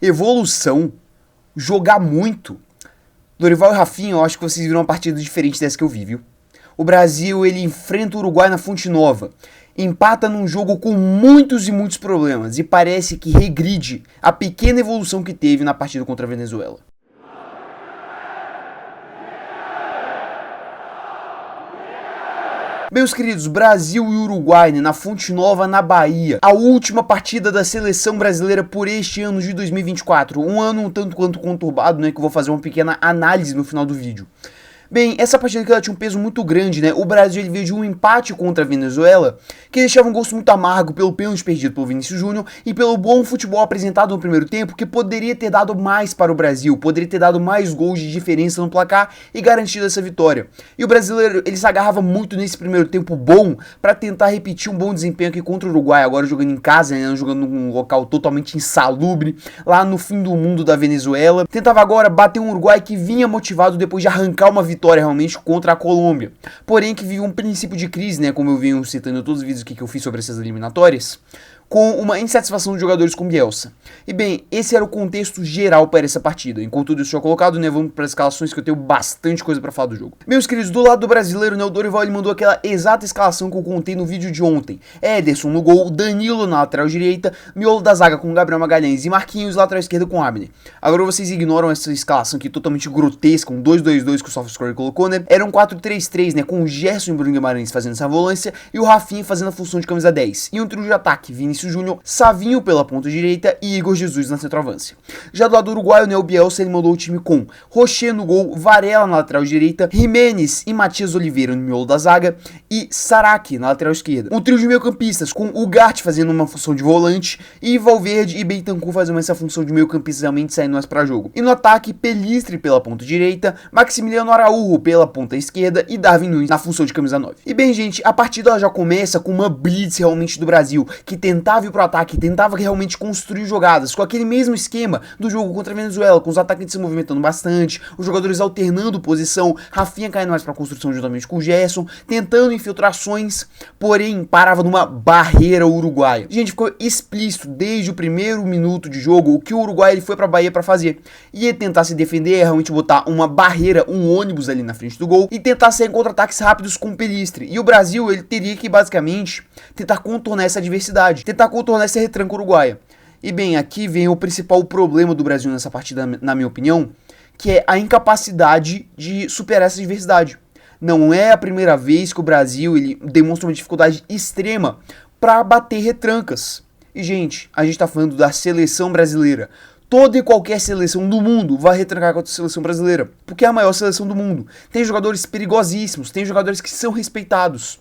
Evolução, jogar muito. Dorival e Rafinha, eu acho que vocês viram uma partida diferente dessa que eu vi, viu? O Brasil, ele enfrenta o Uruguai na Fonte Nova, empata num jogo com muitos e muitos problemas e parece que regride a pequena evolução que teve na partida contra a Venezuela. Meus queridos, Brasil e Uruguai, na Fonte Nova, na Bahia. A última partida da seleção brasileira por este ano de 2024. Um ano um tanto quanto conturbado, que eu vou fazer uma pequena análise no final do vídeo. Bem, essa partida aqui ela tinha um peso muito grande, O Brasil ele veio de um empate contra a Venezuela, que deixava um gosto muito amargo pelo pênalti perdido pelo Vinícius Júnior e pelo bom futebol apresentado no primeiro tempo, que poderia ter dado mais para o Brasil, poderia ter dado mais gols de diferença no placar e garantido essa vitória. E o brasileiro, ele se agarrava muito nesse primeiro tempo bom para tentar repetir um bom desempenho aqui contra o Uruguai, agora jogando em casa, jogando num local totalmente insalubre, lá no fim do mundo da Venezuela. Tentava agora bater um Uruguai que vinha motivado depois de arrancar uma vitória realmente contra a Colômbia, porém que vive um princípio de crise, como eu venho citando em todos os vídeos que eu fiz sobre essas eliminatórias, com uma insatisfação dos jogadores com Bielsa. E bem, esse era o contexto geral para essa partida. Enquanto tudo isso já colocado, vamos para as escalações que eu tenho bastante coisa para falar do jogo. Meus queridos, do lado do brasileiro, o Dorival ele mandou aquela exata escalação que eu contei no vídeo de ontem. Ederson no gol, Danilo na lateral direita, miolo da zaga com Gabriel Magalhães e Marquinhos lateral esquerda com Abner. Agora vocês ignoram essa escalação aqui totalmente grotesca, um 2-2-2 que o SofaScore colocou, Era um 4-3-3, com o Gerson e Bruno Guimarães fazendo essa volância e o Rafinha fazendo a função de camisa 10. E um trio de ataque, Vinícius Júnior, Savinho pela ponta direita e Igor Jesus na centroavância. Já do lado do Uruguai, o Bielsa ele mandou o time com Rocher no gol, Varela na lateral direita, Jimenez e Matias Oliveira no miolo da zaga e Saraki na lateral esquerda. Um trio de meio-campistas com Ugarte fazendo uma função de volante e Valverde e Bentancur fazendo essa função de meio-campistas realmente saindo mais para jogo. E no ataque, Pelistri pela ponta direita, Maximiliano Araújo pela ponta esquerda e Darwin Nunes na função de camisa 9. E bem, gente, a partida ela já começa com uma blitz realmente do Brasil, que tentava ir pro ataque, tentava realmente construir jogadas, com aquele mesmo esquema do jogo contra a Venezuela, com os atacantes se movimentando bastante, os jogadores alternando posição, Rafinha caindo mais pra construção juntamente com o Gerson, tentando infiltrações, porém parava numa barreira uruguaia. Gente, ficou explícito desde o primeiro minuto de jogo o que o Uruguai ele foi pra Bahia pra fazer. Ia tentar se defender, realmente botar uma barreira, um ônibus ali na frente do gol e tentar sair em contra-ataques rápidos com o Pelistri. E o Brasil ele teria que basicamente tentar contornar essa adversidade, tentar contornar essa retranca uruguaia. E bem, aqui vem o principal problema do Brasil nessa partida, na minha opinião, que é a incapacidade de superar essa adversidade. Não é a primeira vez que o Brasil ele demonstra uma dificuldade extrema para bater retrancas. E gente, a gente tá falando da seleção brasileira. Toda e qualquer seleção do mundo vai retrancar contra a seleção brasileira, porque é a maior seleção do mundo. Tem jogadores perigosíssimos, tem jogadores que são respeitados.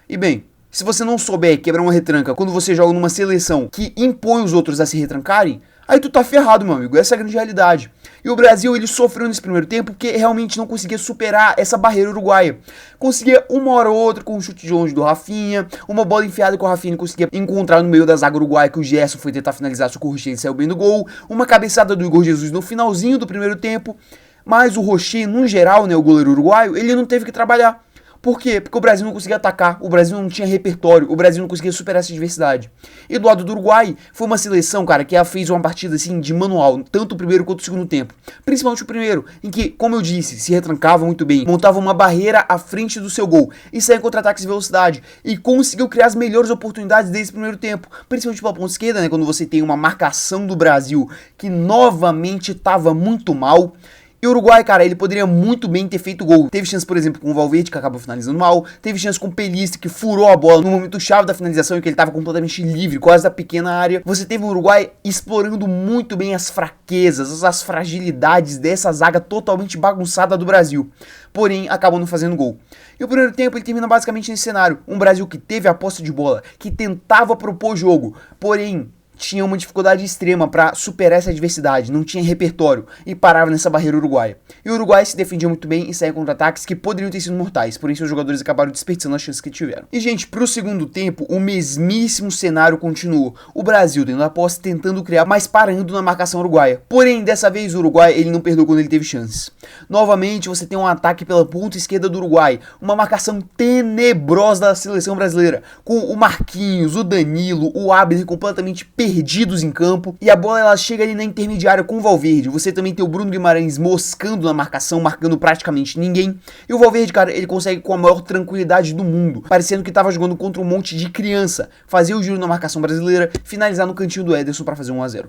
E bem, se você não souber quebrar uma retranca quando você joga numa seleção que impõe os outros a se retrancarem, aí tu tá ferrado, meu amigo. Essa é a grande realidade. E o Brasil, ele sofreu nesse primeiro tempo porque realmente não conseguia superar essa barreira uruguaia. Conseguia uma hora ou outra com um chute de longe do Rafinha, uma bola enfiada que o Rafinha conseguia encontrar no meio da zaga uruguaia que o Gerson foi tentar finalizar, só que o Rocher saiu bem do gol, uma cabeçada do Igor Jesus no finalzinho do primeiro tempo, mas o Rocher, no geral, o goleiro uruguaio, ele não teve que trabalhar. Por quê? Porque o Brasil não conseguia atacar, o Brasil não tinha repertório, o Brasil não conseguia superar essa adversidade. E do lado do Uruguai, foi uma seleção, que ela fez uma partida assim de manual, tanto o primeiro quanto o segundo tempo. Principalmente o primeiro, em que, como eu disse, se retrancava muito bem, montava uma barreira à frente do seu gol e saía em contra-ataques de velocidade e conseguiu criar as melhores oportunidades desde o primeiro tempo, principalmente pela ponta esquerda, quando você tem uma marcação do Brasil que novamente estava muito mal. E o Uruguai, ele poderia muito bem ter feito gol. Teve chance, por exemplo, com o Valverde, que acabou finalizando mal. Teve chance com o Pelistri, que furou a bola no momento chave da finalização, em que ele estava completamente livre, quase da pequena área. Você teve o Uruguai explorando muito bem as fraquezas, as fragilidades dessa zaga totalmente bagunçada do Brasil. Porém, acabou não fazendo gol. E o primeiro tempo ele termina basicamente nesse cenário. Um Brasil que teve a posse de bola, que tentava propor jogo, porém tinha uma dificuldade extrema para superar essa adversidade, não tinha repertório e parava nessa barreira uruguaia. E o Uruguai se defendia muito bem e saía contra-ataques que poderiam ter sido mortais, porém seus jogadores acabaram desperdiçando as chances que tiveram. E gente, pro segundo tempo, o mesmíssimo cenário continuou. O Brasil tendo a posse, tentando criar, mas parando na marcação uruguaia. Porém, dessa vez o Uruguai ele não perdoou quando ele teve chances. Novamente você tem um ataque pela ponta esquerda do Uruguai, uma marcação tenebrosa da seleção brasileira, com o Marquinhos, o Danilo, o Abner completamente perdido perdidos em campo, e a bola ela chega ali na intermediária com o Valverde. Você também tem o Bruno Guimarães moscando na marcação, marcando praticamente ninguém, e o Valverde, cara, ele consegue com a maior tranquilidade do mundo, parecendo que tava jogando contra um monte de criança, fazer o giro na marcação brasileira, finalizar no cantinho do Ederson para fazer 1-0.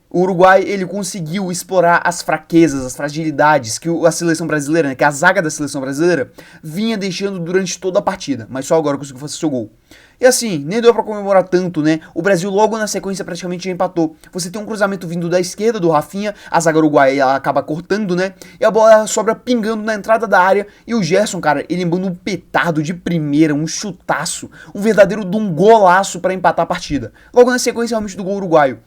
O Uruguai, ele conseguiu explorar as fraquezas, as fragilidades que a seleção brasileira, né, que a zaga da seleção brasileira vinha deixando durante toda a partida, mas só agora conseguiu fazer seu gol. E assim, nem deu pra comemorar tanto, né? O Brasil logo na sequência praticamente já empatou. Você tem um cruzamento vindo da esquerda do Rafinha, a zaga uruguaia ela acaba cortando, né? E a bola sobra pingando na entrada da área, e o Gerson, cara, ele manda um petardo de primeira, um chutaço, um verdadeiro de um golaço pra empatar a partida. Logo na sequência realmente do gol uruguaio.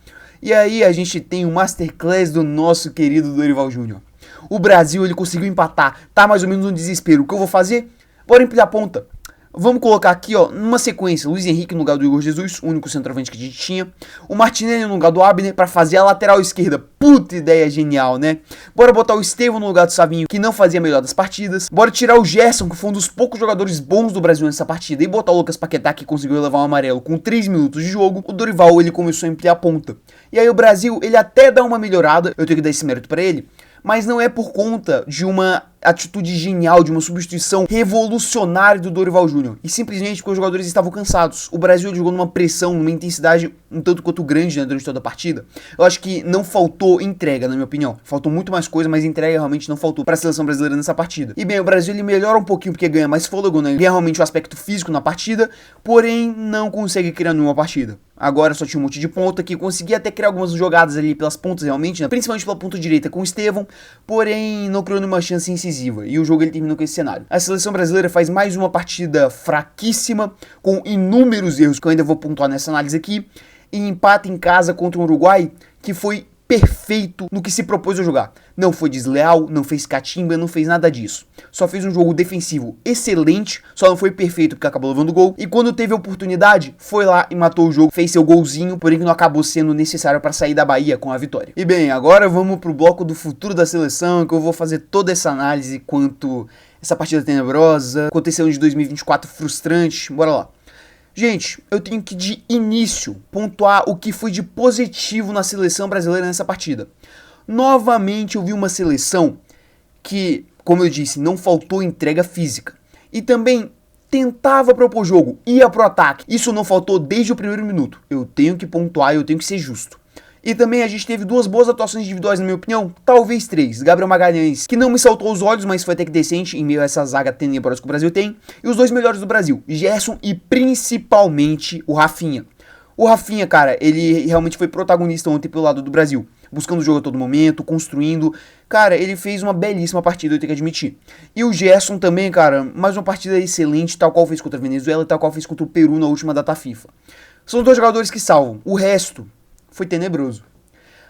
E aí a gente tem o masterclass do nosso querido Dorival Júnior. O Brasil, ele conseguiu empatar, tá mais ou menos no desespero. O que eu vou fazer? Bora empilhar a ponta. Vamos colocar aqui, ó, numa sequência, Luiz Henrique no lugar do Igor Jesus, o único centroavante que a gente tinha. O Martinelli no lugar do Abner pra fazer a lateral esquerda. Puta ideia genial, né? Bora botar o Estevão no lugar do Savinho, que não fazia a melhor das partidas. Bora tirar o Gerson, que foi um dos poucos jogadores bons do Brasil nessa partida, e botar o Lucas Paquetá, que conseguiu levar um amarelo com 3 minutos de jogo. O Dorival, ele começou a empilhar a ponta. E aí o Brasil, ele até dá uma melhorada, eu tenho que dar esse mérito pra ele, mas não é por conta de uma atitude genial, de uma substituição revolucionária do Dorival Júnior, e simplesmente porque os jogadores estavam cansados. O Brasil jogou numa pressão, numa intensidade um tanto quanto grande, né, durante toda a partida. Eu acho que não faltou entrega, na minha opinião. Faltou muito mais coisa, mas entrega realmente não faltou para a seleção brasileira nessa partida. E bem, o Brasil ele melhora um pouquinho porque ganha mais fôlego, né, ganha realmente o aspecto físico na partida, porém não consegue criar nenhuma partida. Agora só tinha um monte de ponta que conseguia até criar algumas jogadas ali pelas pontas realmente, né, principalmente pela ponta direita com o Estevão, porém não criou nenhuma chance incisiva. E o jogo ele terminou com esse cenário. A seleção brasileira faz mais uma partida fraquíssima, com inúmeros erros que eu ainda vou pontuar nessa análise aqui, e empata em casa contra o Uruguai, que foi perfeito no que se propôs a jogar. Não foi desleal, não fez catimba, não fez nada disso. Só fez um jogo defensivo excelente, só não foi perfeito porque acabou levando gol. E quando teve a oportunidade, foi lá e matou o jogo, fez seu golzinho, porém que não acabou sendo necessário para sair da Bahia com a vitória. E bem, agora vamos pro bloco do futuro da seleção, que eu vou fazer toda essa análise quanto essa partida tenebrosa, aconteceu de 2024 frustrante, bora lá. Gente, eu tenho que de início pontuar o que foi de positivo na seleção brasileira nessa partida. Novamente eu vi uma seleção que, como eu disse, não faltou entrega física. E também tentava propor jogo, ia pro ataque. Isso não faltou desde o primeiro minuto. Eu tenho que pontuar e eu tenho que ser justo. E também a gente teve duas boas atuações individuais, na minha opinião, talvez três. Gabriel Magalhães, que não me saltou aos olhos, mas foi até que decente em meio a essa zaga tenebrosa que o Brasil tem. E os dois melhores do Brasil, Gerson e principalmente o Rafinha. O Rafinha, cara, ele realmente foi protagonista ontem pelo lado do Brasil, buscando o jogo a todo momento, construindo. Cara, ele fez uma belíssima partida, eu tenho que admitir. E o Gerson também, cara, mais uma partida excelente, tal qual fez contra a Venezuela e tal qual fez contra o Peru na última data FIFA. São dois jogadores que salvam. O resto foi tenebroso.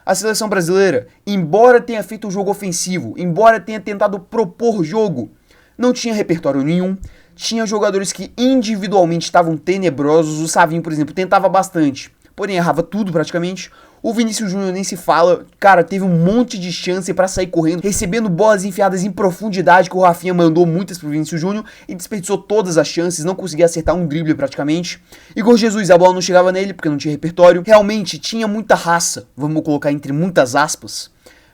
A seleção brasileira, embora tenha feito um jogo ofensivo, embora tenha tentado propor jogo, não tinha repertório nenhum. Tinha jogadores que individualmente estavam tenebrosos. O Savinho, por exemplo, tentava bastante, porém errava tudo praticamente. O Vinícius Júnior nem se fala, cara, teve um monte de chance pra sair correndo, recebendo bolas enfiadas em profundidade, que o Rafinha mandou muitas pro Vinícius Júnior e desperdiçou todas as chances, não conseguia acertar um drible praticamente. Igor Jesus, a bola não chegava nele porque não tinha repertório. Realmente tinha muita raça, vamos colocar entre muitas aspas,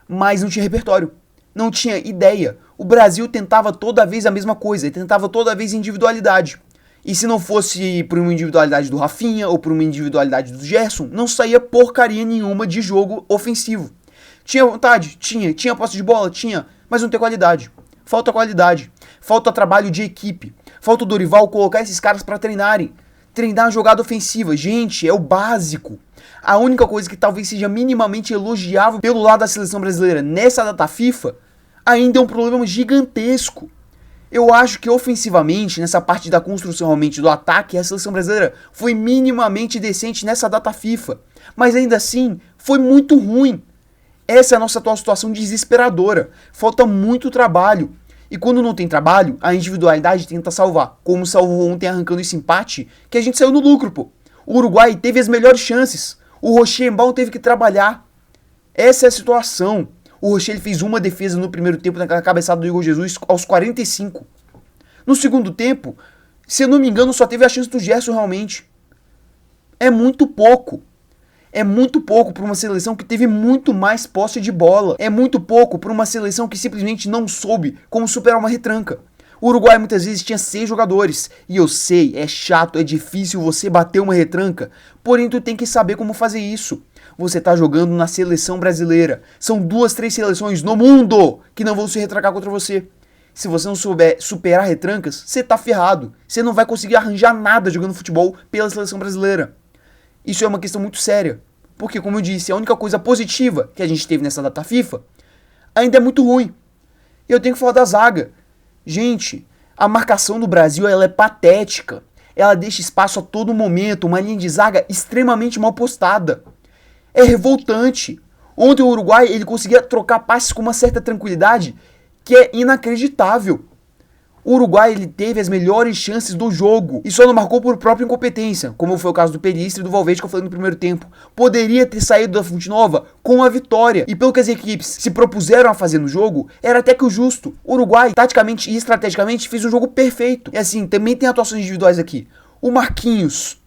mas não tinha repertório, não tinha ideia. O Brasil tentava toda vez a mesma coisa, tentava toda vez individualidade. E se não fosse por uma individualidade do Rafinha ou por uma individualidade do Gerson, não saía porcaria nenhuma de jogo ofensivo. Tinha vontade? Tinha posse de bola? Tinha, mas não tem qualidade. Falta qualidade, falta trabalho de equipe, falta o Dorival colocar esses caras pra treinarem. Treinar a jogada ofensiva, gente, é o básico. A única coisa que talvez seja minimamente elogiável pelo lado da seleção brasileira nessa data FIFA, ainda é um problema gigantesco. Eu acho que ofensivamente, nessa parte da construção realmente do ataque, a seleção brasileira foi minimamente decente nessa data FIFA. Mas ainda assim, foi muito ruim. Essa é a nossa atual situação desesperadora. Falta muito trabalho. E quando não tem trabalho, a individualidade tenta salvar. Como salvou ontem arrancando esse empate, que a gente saiu no lucro, pô. O Uruguai teve as melhores chances. O Rocher-Mbappé teve que trabalhar. Essa é a situação. O Rocher ele fez uma defesa no primeiro tempo naquela cabeçada do Igor Jesus aos 45. No segundo tempo, se eu não me engano, só teve a chance do Gerson realmente. É muito pouco. É muito pouco para uma seleção que teve muito mais posse de bola. É muito pouco para uma seleção que simplesmente não soube como superar uma retranca. O Uruguai muitas vezes tinha 6 jogadores. E eu sei, é chato, é difícil você bater uma retranca. Porém, tu tem que saber como fazer isso. Você tá jogando na seleção brasileira. São 2, 3 seleções no mundo que não vão se retrancar contra você. Se você não souber superar retrancas, você tá ferrado. Você não vai conseguir arranjar nada jogando futebol pela seleção brasileira. Isso é uma questão muito séria. Porque, como eu disse, a única coisa positiva que a gente teve nessa data FIFA ainda é muito ruim. E eu tenho que falar da zaga. Gente, a marcação do Brasil ela é patética. Ela deixa espaço a todo momento, uma linha de zaga extremamente mal postada. É revoltante. Ontem o Uruguai ele conseguia trocar passes com uma certa tranquilidade que é inacreditável. O Uruguai ele teve as melhores chances do jogo e só não marcou por própria incompetência, como foi o caso do Pelistri e do Valverde que eu falei no primeiro tempo. Poderia ter saído da Fonte Nova com a vitória, e pelo que as equipes se propuseram a fazer no jogo, era até que o justo. O Uruguai, taticamente e estrategicamente, fez um jogo perfeito. E assim, também tem atuações individuais aqui. O Marquinhos.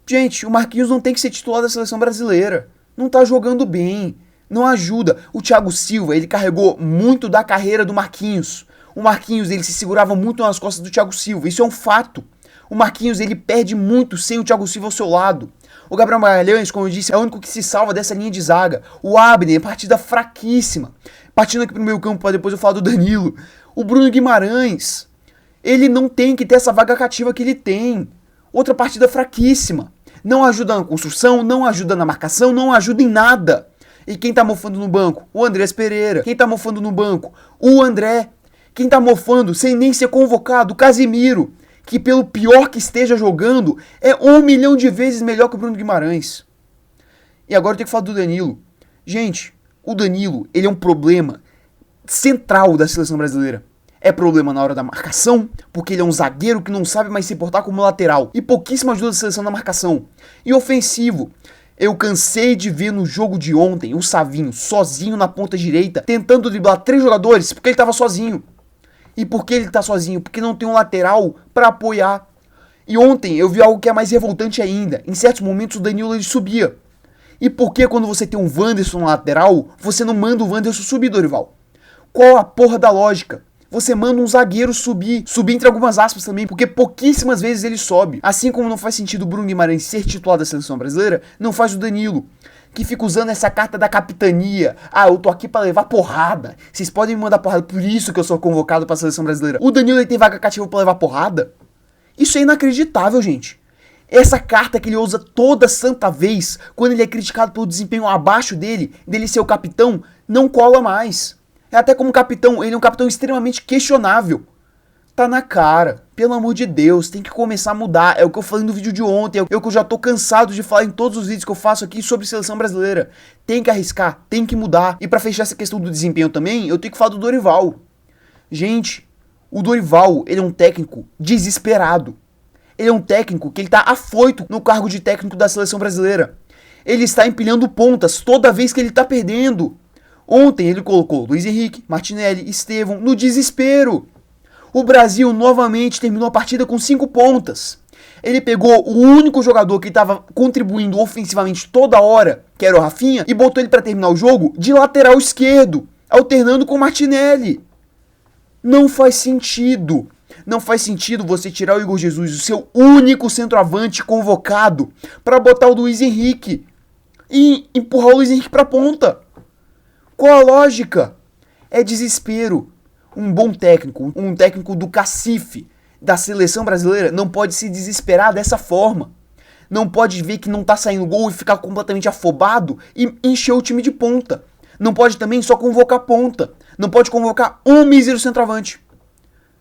Gente, o Marquinhos não tem que ser titular da seleção brasileira. Não tá jogando bem. Não ajuda. O Thiago Silva, ele carregou muito da carreira do Marquinhos. O Marquinhos, ele se segurava muito nas costas do Thiago Silva. Isso é um fato. O Marquinhos, ele perde muito sem o Thiago Silva ao seu lado. O Gabriel Magalhães, como eu disse, é o único que se salva dessa linha de zaga. O Abner, partida fraquíssima. Partindo aqui pro meio campo para depois eu falar do Danilo. O Bruno Guimarães, ele não tem que ter essa vaga cativa que ele tem. Outra partida fraquíssima. Não ajuda na construção, não ajuda na marcação, não ajuda em nada. E quem tá mofando no banco? O Andrés Pereira. Quem tá mofando no banco? O André. Quem tá mofando sem nem ser convocado? O Casimiro, que pelo pior que esteja jogando, é 1 milhão de vezes melhor que o Bruno Guimarães. E agora eu tenho que falar do Danilo. Gente, o Danilo, ele é um problema central da seleção brasileira. É problema na hora da marcação, porque ele é um zagueiro que não sabe mais se portar como lateral. E pouquíssima ajuda da seleção na marcação. E ofensivo. Eu cansei de ver no jogo de ontem o Savinho sozinho na ponta direita, tentando driblar 3 jogadores porque ele tava sozinho. E por que ele tá sozinho? Porque não tem um lateral para apoiar. E ontem eu vi algo que é mais revoltante ainda. Em certos momentos o Danilo ele subia. E por que quando você tem um Wanderson na lateral, você não manda o Wanderson subir, Dorival? Qual a porra da lógica? Você manda um zagueiro subir entre algumas aspas também, porque pouquíssimas vezes ele sobe. Assim como não faz sentido o Bruno Guimarães ser titular da seleção brasileira, não faz o Danilo, que fica usando essa carta da capitania. Ah, eu tô aqui pra levar porrada. Vocês podem me mandar porrada, por isso que eu sou convocado pra seleção brasileira. O Danilo ele tem vaga cativa pra levar porrada? Isso é inacreditável, gente. Essa carta que ele usa toda santa vez, quando ele é criticado pelo desempenho abaixo dele ser o capitão, não cola mais. É até como capitão, ele é um capitão extremamente questionável. Tá na cara, pelo amor de Deus, tem que começar a mudar. É o que eu falei no vídeo de ontem, é o que eu já tô cansado de falar em todos os vídeos que eu faço aqui sobre seleção brasileira. Tem que arriscar, tem que mudar. E pra fechar essa questão do desempenho também, eu tenho que falar do Dorival. Gente, o Dorival, ele é um técnico desesperado. Ele é um técnico que ele tá afoito no cargo de técnico da seleção brasileira. Ele está empilhando pontas toda vez que ele tá perdendo. Ontem ele colocou Luiz Henrique, Martinelli, Estevão no desespero. O Brasil novamente terminou a partida com 5 pontas. Ele pegou o único jogador que estava contribuindo ofensivamente toda hora, que era o Rafinha, e botou ele para terminar o jogo de lateral esquerdo, alternando com o Martinelli. Não faz sentido. Não faz sentido você tirar o Igor Jesus, o seu único centroavante convocado, para botar o Luiz Henrique e empurrar o Luiz Henrique para a ponta. Qual a lógica? É desespero. Um bom técnico, um técnico do cacife da seleção brasileira não pode se desesperar dessa forma. Não pode ver que não tá saindo gol e ficar completamente afobado e encher o time de ponta. Não pode também só convocar ponta. Não pode convocar um mísero centroavante.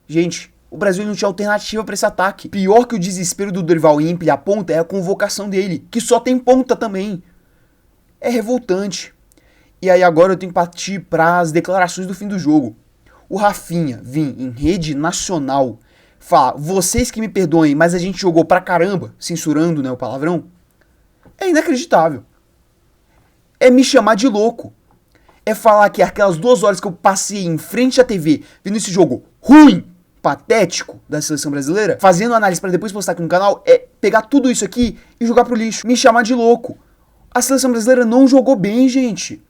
Gente, o Brasil não tinha alternativa para esse ataque. Pior que o desespero do Dorival em empilhar ponta é a convocação dele, que só tem ponta também. É revoltante. E aí agora eu tenho que partir para as declarações do fim do jogo. O Rafinha vir em rede nacional falar, vocês que me perdoem, mas a gente jogou pra caramba, censurando, né, o palavrão, é inacreditável. É me chamar de louco. É falar que aquelas 2 horas que eu passei em frente à TV vendo esse jogo ruim, patético da seleção brasileira, fazendo análise para depois postar aqui no canal, é pegar tudo isso aqui e jogar pro lixo. Me chamar de louco. A seleção brasileira não jogou bem, gente.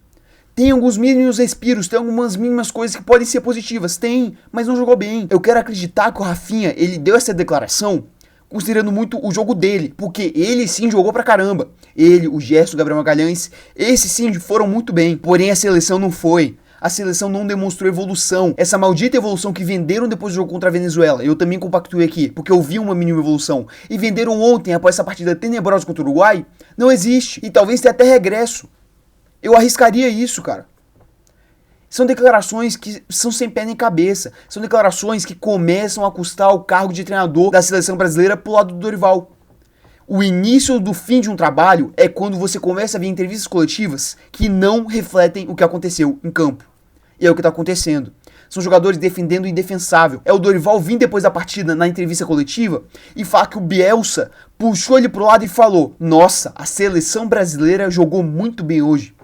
Tem alguns mínimos respiros, tem algumas mínimas coisas que podem ser positivas, tem, mas não jogou bem. Eu quero acreditar que o Rafinha, ele deu essa declaração considerando muito o jogo dele, porque ele sim jogou pra caramba. Ele, o Gerson, o Gabriel Magalhães, esses sim foram muito bem, porém a seleção não foi. A seleção não demonstrou evolução. Essa maldita evolução que venderam depois do jogo contra a Venezuela, eu também compactuei aqui, porque eu vi uma mínima evolução, e venderam ontem, após essa partida tenebrosa contra o Uruguai, não existe, e talvez tenha até regresso. Eu arriscaria isso, cara. São declarações que são sem pé nem cabeça. São declarações que começam a custar o cargo de treinador da seleção brasileira pro lado do Dorival. O início do fim de um trabalho é quando você começa a ver entrevistas coletivas que não refletem o que aconteceu em campo. E é o que tá acontecendo. São jogadores defendendo o indefensável. É o Dorival vir depois da partida na entrevista coletiva e falar que o Bielsa puxou ele pro lado e falou: nossa, a seleção brasileira jogou muito bem hoje.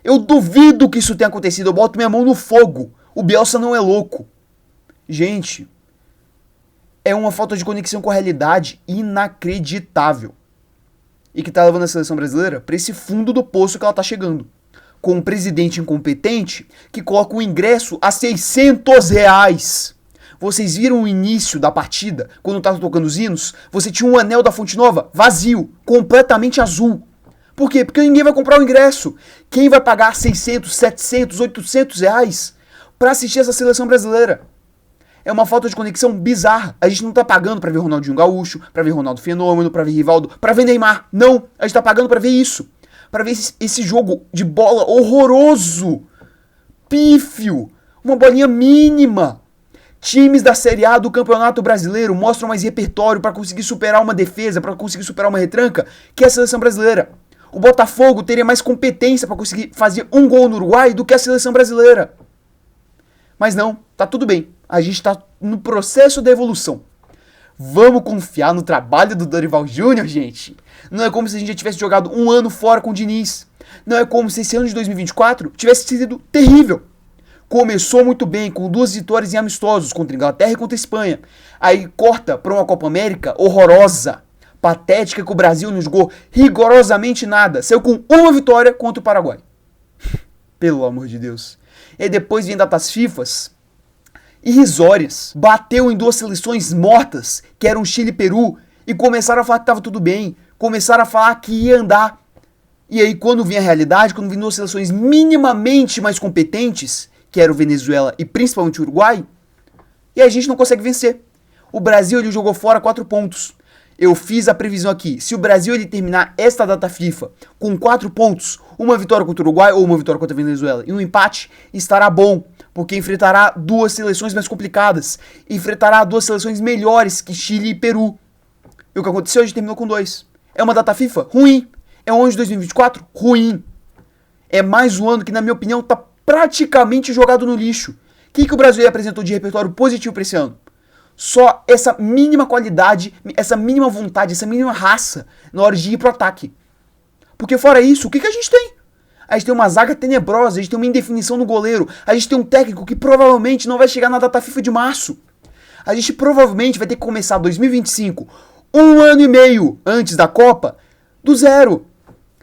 Eu duvido que isso tenha acontecido, eu boto minha mão no fogo. O Bielsa não é louco. Gente, é uma falta de conexão com a realidade inacreditável. E que tá levando a seleção brasileira para esse fundo do poço que ela tá chegando. Com um presidente incompetente que coloca o ingresso a R$600. Vocês viram o início da partida, quando tava tocando os hinos? Você tinha um anel da Fonte Nova vazio, completamente azul. Por quê? Porque ninguém vai comprar o ingresso. Quem vai pagar 600, 700, 800 reais pra assistir essa seleção brasileira? É uma falta de conexão bizarra. A gente não tá pagando pra ver Ronaldinho Gaúcho, pra ver Ronaldo Fenômeno, pra ver Rivaldo, pra ver Neymar. Não, a gente tá pagando pra ver isso. Pra ver esse jogo de bola horroroso, pífio, uma bolinha mínima. Times da Série A do Campeonato Brasileiro mostram mais repertório pra conseguir superar uma defesa, pra conseguir superar uma retranca, que a seleção brasileira. O Botafogo teria mais competência para conseguir fazer um gol no Uruguai do que a seleção brasileira. Mas não, tá tudo bem. A gente tá no processo da evolução. Vamos confiar no trabalho do Dorival Júnior, gente. Não é como se a gente já tivesse jogado um ano fora com o Diniz. Não é como se esse ano de 2024 tivesse sido terrível. Começou muito bem, com 2 vitórias em amistosos contra a Inglaterra e contra a Espanha. Aí corta para uma Copa América horrorosa, patética, que o Brasil não jogou rigorosamente nada. Saiu com uma vitória contra o Paraguai. Pelo amor de Deus. E depois vem datas FIFAs irrisórias. Bateu em 2 seleções mortas, que eram Chile e Peru, e começaram a falar que tava tudo bem. Começaram a falar que ia andar. E aí quando vem a realidade, quando vem 2 seleções minimamente mais competentes, que eram Venezuela e principalmente o Uruguai, e a gente não consegue vencer. O Brasil, ele jogou fora 4 pontos. Eu fiz a previsão aqui. Se o Brasil ele terminar esta data FIFA com 4 pontos, uma vitória contra o Uruguai ou uma vitória contra a Venezuela e um empate, estará bom, porque enfrentará 2 seleções mais complicadas. Enfrentará 2 seleções melhores que Chile e Peru. E o que aconteceu? A gente terminou com 2. É uma data FIFA ruim. É um ano de 2024 ruim. É mais um ano que, na minha opinião, está praticamente jogado no lixo. O que o Brasil apresentou de repertório positivo para esse ano? Só essa mínima qualidade, essa mínima vontade, essa mínima raça na hora de ir pro ataque. Porque fora isso, o que a gente tem? A gente tem uma zaga tenebrosa, a gente tem uma indefinição no goleiro, a gente tem um técnico que provavelmente não vai chegar na data FIFA de março. A gente provavelmente vai ter que começar 2025, um ano e meio antes da Copa, do zero.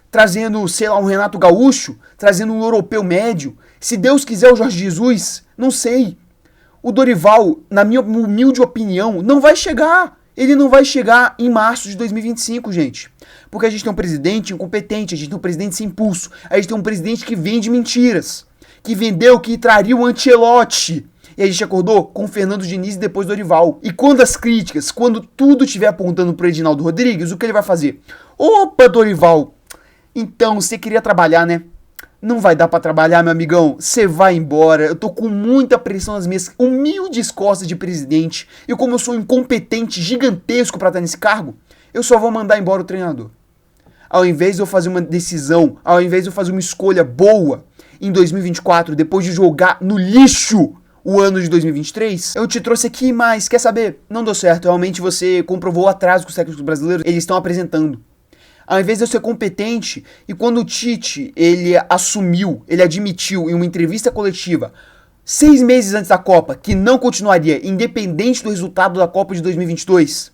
Trazendo, sei lá, um Renato Gaúcho, trazendo um europeu médio. Se Deus quiser o Jorge Jesus, não sei. O Dorival, na minha humilde opinião, não vai chegar. Ele não vai chegar em março de 2025, gente. Porque a gente tem um presidente incompetente, a gente tem um presidente sem impulso, a gente tem um presidente que vende mentiras, que vendeu que traria o Ancelotti. E a gente acordou com o Fernando Diniz e depois Dorival. E quando as críticas, quando tudo estiver apontando pro Edinaldo Rodrigues, o que ele vai fazer? Opa, Dorival, então você queria trabalhar, né? Não vai dar pra trabalhar, meu amigão. Você vai embora. Eu tô com muita pressão nas minhas humildes costas de presidente. E como eu sou um incompetente gigantesco pra estar nesse cargo, eu só vou mandar embora o treinador. Ao invés de eu fazer uma decisão, ao invés de eu fazer uma escolha boa em 2024, depois de jogar no lixo o ano de 2023, eu te trouxe aqui, mas quer saber? Não deu certo. Realmente você comprovou o atraso que os técnicos brasileiros eles estão apresentando. Ao invés de eu ser competente, e quando o Tite, ele assumiu, ele admitiu em uma entrevista coletiva, 6 meses antes da Copa, que não continuaria, independente do resultado da Copa de 2022,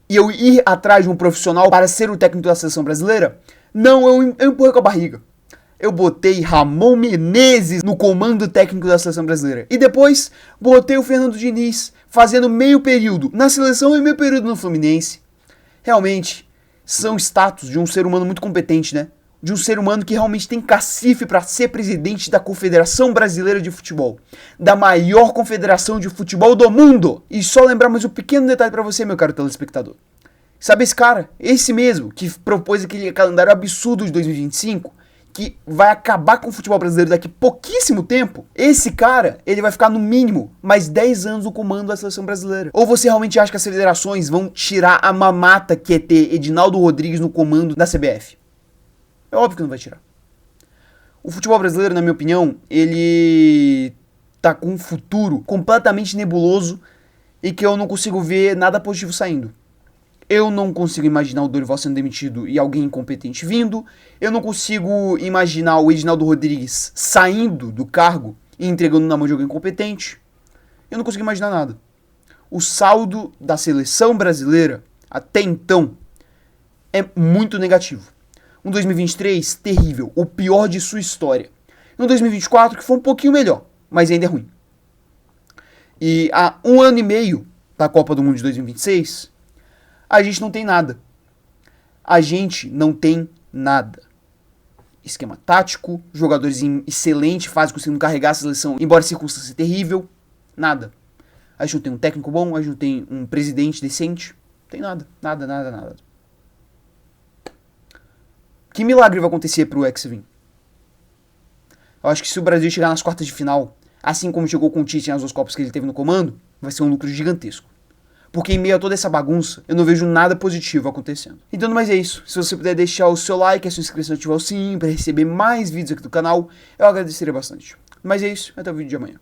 e eu ir atrás de um profissional para ser o técnico da seleção brasileira, Não, eu empurrei com a barriga. Eu botei Ramon Menezes no comando técnico da seleção brasileira. E depois botei o Fernando Diniz fazendo meio período na seleção e meio período no Fluminense. Realmente, são status de um ser humano muito competente, né? De um ser humano que realmente tem cacife para ser presidente da Confederação Brasileira de Futebol. Da maior confederação de futebol do mundo. E só lembrar mais um pequeno detalhe para você, meu caro telespectador. Sabe esse cara? Esse mesmo, que propôs aquele calendário absurdo de 2025... que vai acabar com o futebol brasileiro daqui a pouquíssimo tempo, esse cara, ele vai ficar no mínimo mais 10 anos no comando da seleção brasileira. Ou você realmente acha que as federações vão tirar a mamata que é ter Edinaldo Rodrigues no comando da CBF? É óbvio que não vai tirar. O futebol brasileiro, na minha opinião, ele tá com um futuro completamente nebuloso e que eu não consigo ver nada positivo saindo. Eu não consigo imaginar o Dorival sendo demitido e alguém incompetente vindo. Eu não consigo imaginar o Edinaldo Rodrigues saindo do cargo e entregando na mão de alguém incompetente. Eu não consigo imaginar nada. O saldo da seleção brasileira, até então, é muito negativo. Um 2023 terrível, o pior de sua história. E um 2024 que foi um pouquinho melhor, mas ainda é ruim. E há 1 ano e meio da Copa do Mundo de 2026... a gente não tem nada. A gente não tem nada. Esquema tático, jogadores em excelente fase conseguindo carregar a seleção, embora a circunstância terrível, nada. A gente não tem um técnico bom, a gente não tem um presidente decente, não tem nada, nada. Que milagre vai acontecer pro Hexa vir? Eu acho que se o Brasil chegar nas quartas de final, assim como chegou com o Tite nas 2 Copas que ele teve no comando, vai ser um lucro gigantesco. Porque em meio a toda essa bagunça, eu não vejo nada positivo acontecendo. Então, mas é isso. Se você puder deixar o seu like, a sua inscrição e ativar o sininho para receber mais vídeos aqui do canal, eu agradeceria bastante. Mas é isso. Até o vídeo de amanhã.